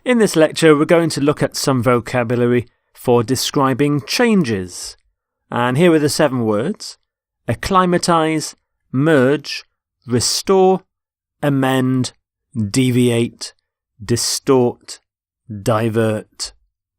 In this lecture, we're going to look at some vocabulary for describing changes. And here are the 7 words: acclimatise, merge, restore, amend, deviate, distort, divert.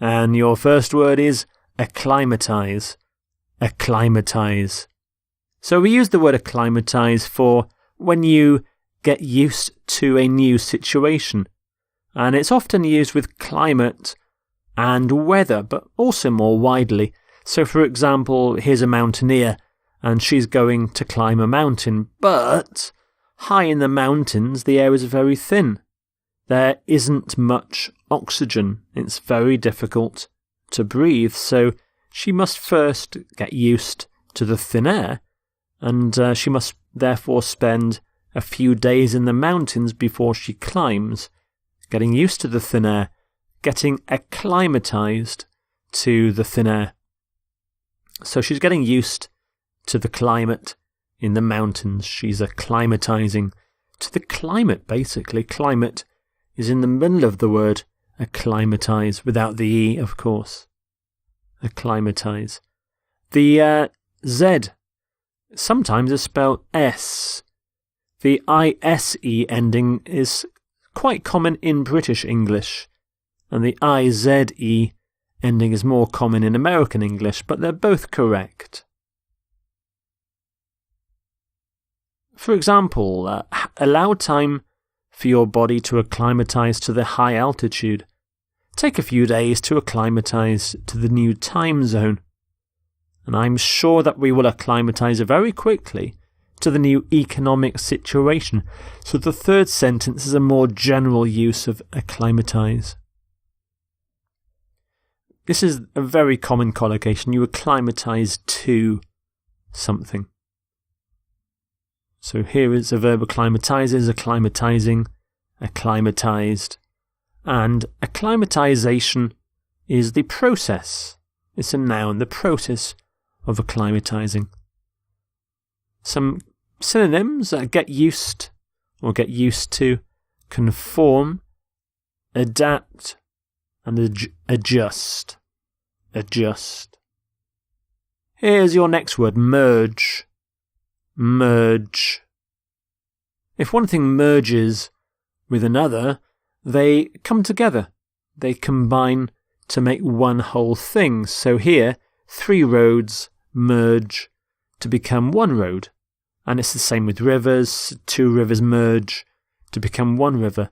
And your first word is acclimatise. Acclimatise. So we use the word acclimatise for when you get used to a new situation. And it's often used with climate and weather, but also more widely. So for example, here's a mountaineer and she's going to climb a mountain, but high in the mountains the air is very thin. There isn't much oxygen. It's very difficult to breathe, so she must first get used to the thin air, and she must therefore spend a few days in the mountains before she climbs, getting used to the thin air, getting acclimatised to the thin air. So she's getting used to the climate in the mountains. She's acclimatising to the climate, basically. Climate is in the middle of the word acclimatise, without the E, of course. Acclimatise. The Z sometimes is spelled S. The ISE ending is quite common in British English, and the IZE ending is more common in American English, but they're both correct. For example, allow time for your body to acclimatise to the high altitude. Take a few days to acclimatise to the new time zone. And I'm sure that we will acclimatise very quickly to the new economic situation. So the third sentence is a more general use of acclimatise. This is a very common collocation. You acclimatise to something. So here is a verb acclimatises, acclimatising, acclimatised. And acclimatisation is the process. It's a noun, the process of acclimatising. Some synonyms: get used or get used to, conform, adapt, and adjust. Adjust. Here's your next word: merge. Merge. If one thing merges with another, they come together. They combine to make one whole thing. So here, 3 roads merge to become 1 road. And it's the same with rivers. 2 rivers merge to become 1 river.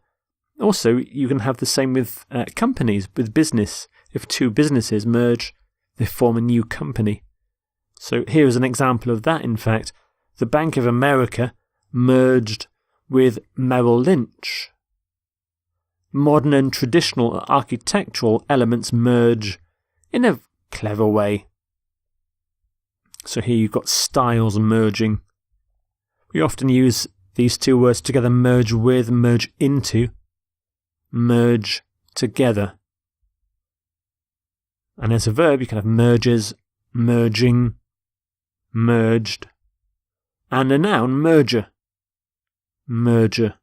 Also, you can have the same with companies, with business. If 2 businesses merge, they form a new company. So here is an example of that, in fact. The Bank of America merged with Merrill Lynch. Modern and traditional architectural elements merge in a clever way. So here you've got styles merging. We often use these 2 words together: merge with, merge into, merge together. And as a verb, you can have merges, merging, merged. And a noun: merger. Merger.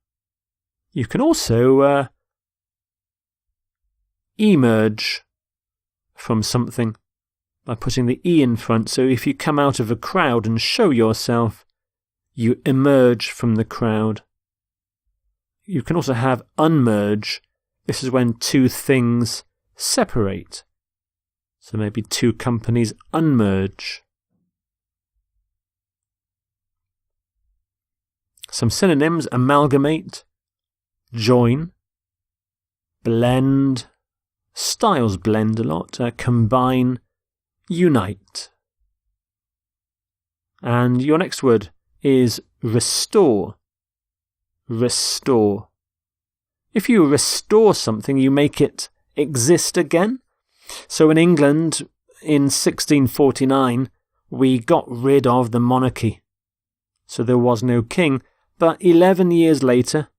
You can also emerge from something by putting the E in front. So if you come out of a crowd and show yourself, you emerge from the crowd. You can also have unmerge. This is when 2 things separate. So maybe 2 companies unmerge. Some synonyms: amalgamate, join, blend, styles blend a lot, combine, unite. And your next word is restore. Restore. If you restore something, you make it exist again. So in England, in 1649, we got rid of the monarchy. So there was no king. But 11 years later,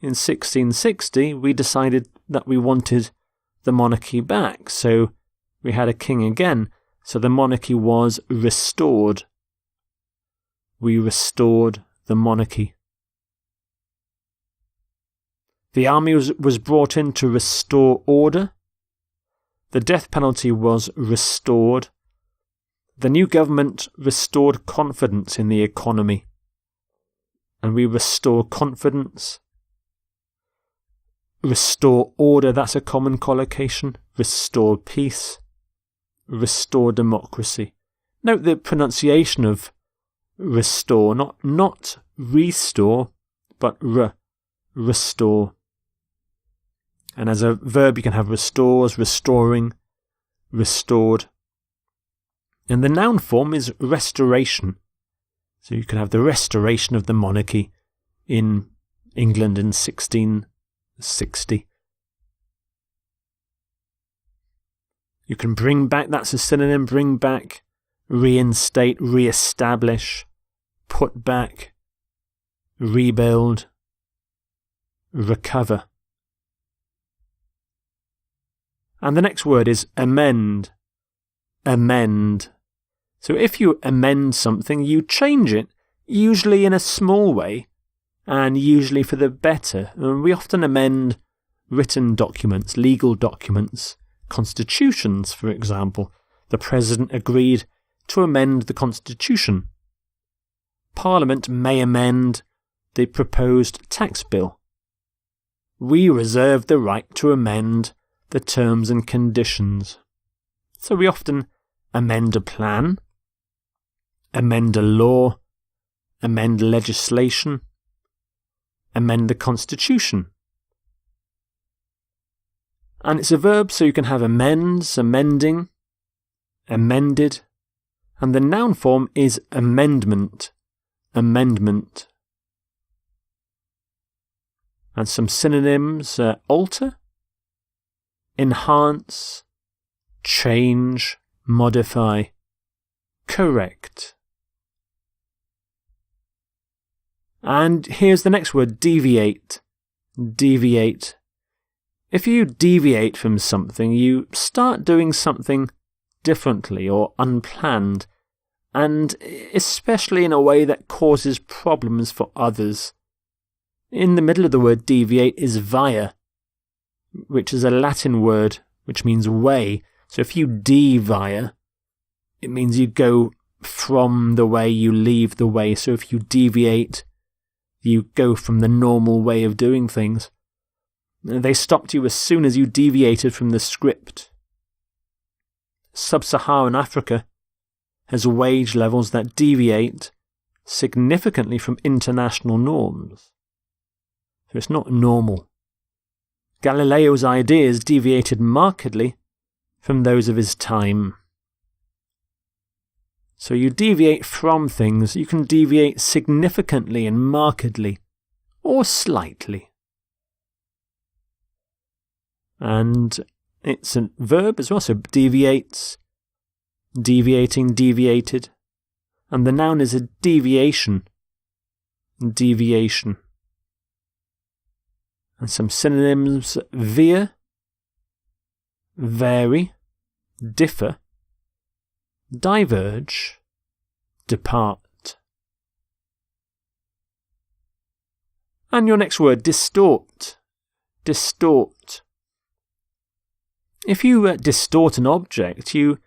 in 1660, we decided that we wanted the monarchy back. So we had a king again. So the monarchy was restored. We restored the monarchy. The army was brought in to restore order. The death penalty was restored. The new government restored confidence in the economy. And we restore confidence. Restore order, that's a common collocation. Restore peace. Restore democracy. Note the pronunciation of restore, not restore, but restore. And as a verb you can have restores, restoring, restored. And the noun form is restoration. So you can have the restoration of the monarchy in England in 1660. You can bring back, that's a synonym, bring back, reinstate, re-establish, put back, rebuild, recover. And the next word is amend. Amend. So if you amend something, you change it, usually in a small way, and usually for the better. And we often amend written documents, legal documents, constitutions, for example. The President agreed to amend the Constitution. Parliament may amend the proposed tax bill. We reserve the right to amend the terms and conditions. So we often amend a plan, amend a law, amend legislation, amend the Constitution. And it's a verb, so you can have amends, amending, amended, and the noun form is amendment, amendment. And some synonyms, alter, enhance, change, modify, correct. And here's the next word, deviate. Deviate. If you deviate from something, you start doing something differently or unplanned, and especially in a way that causes problems for others. In the middle of the word deviate is via, which is a Latin word which means way. So if you devia, it means you go from the way, you leave the way. So if you deviate, you go from the normal way of doing things. They stopped you as soon as you deviated from the script. Sub-Saharan Africa has wage levels that deviate significantly from international norms. So it's not normal. Galileo's ideas deviated markedly from those of his time. So you deviate from things, you can deviate significantly and markedly, or slightly. And it's a verb as well, so deviates, deviating, deviated. And the noun is a deviation, deviation. And some synonyms, veer, vary, differ, diverge, depart. And your next word, distort, distort. If you distort an object, you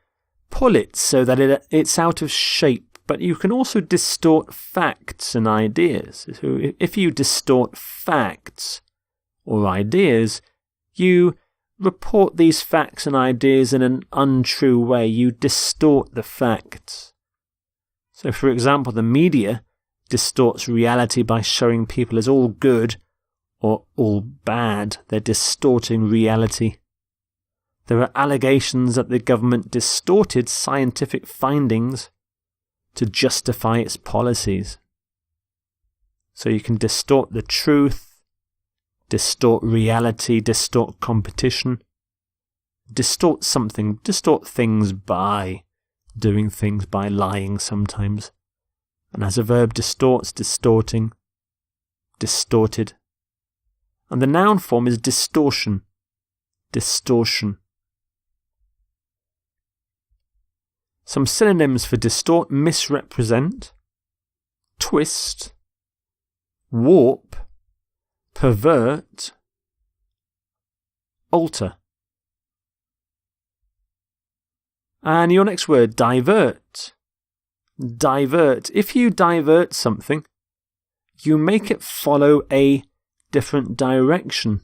pull it so that it's out of shape, but you can also distort facts and ideas. So if you distort facts or ideas, you report these facts and ideas in an untrue way. You distort the facts. So, for example, the media distorts reality by showing people as all good or all bad. They're distorting reality. There are allegations that the government distorted scientific findings to justify its policies. So you can distort the truth, distort reality, distort competition, distort something, distort things by doing things, by lying sometimes. And as a verb, distorts, distorting, distorted. And the noun form is distortion, distortion. Some synonyms for distort, misrepresent, twist, warp, pervert, alter. And your next word, divert. Divert. If you divert something, you make it follow a different direction.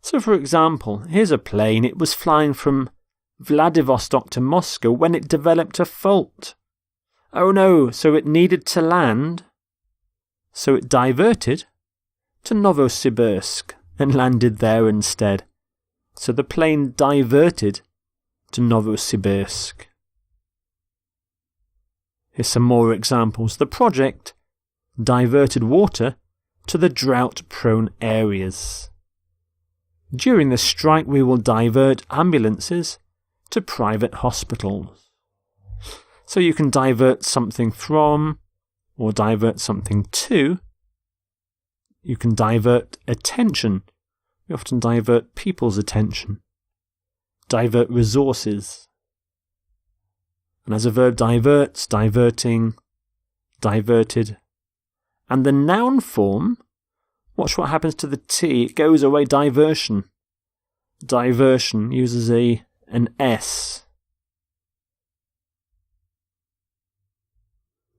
So for example, here's a plane. It was flying from Vladivostok to Moscow when it developed a fault. Oh no, so it needed to land. So it diverted to Novosibirsk and landed there instead. So the plane diverted to Novosibirsk. Here's some more examples. The project diverted water to the drought-prone areas. During the strike, we will divert ambulances to private hospitals. So you can divert something from or divert something to. You can divert attention. We often divert people's attention. Divert resources. And as a verb, diverts, diverting, diverted. And the noun form, watch what happens to the T. It goes away, diversion. Diversion uses an S.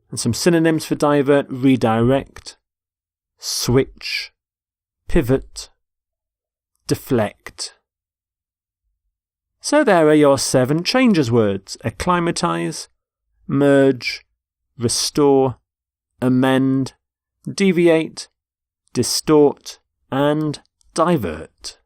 And some synonyms for divert: redirect, switch, pivot, deflect. So there are your 7 changes words: acclimatise, merge, restore, amend, deviate, distort, and divert.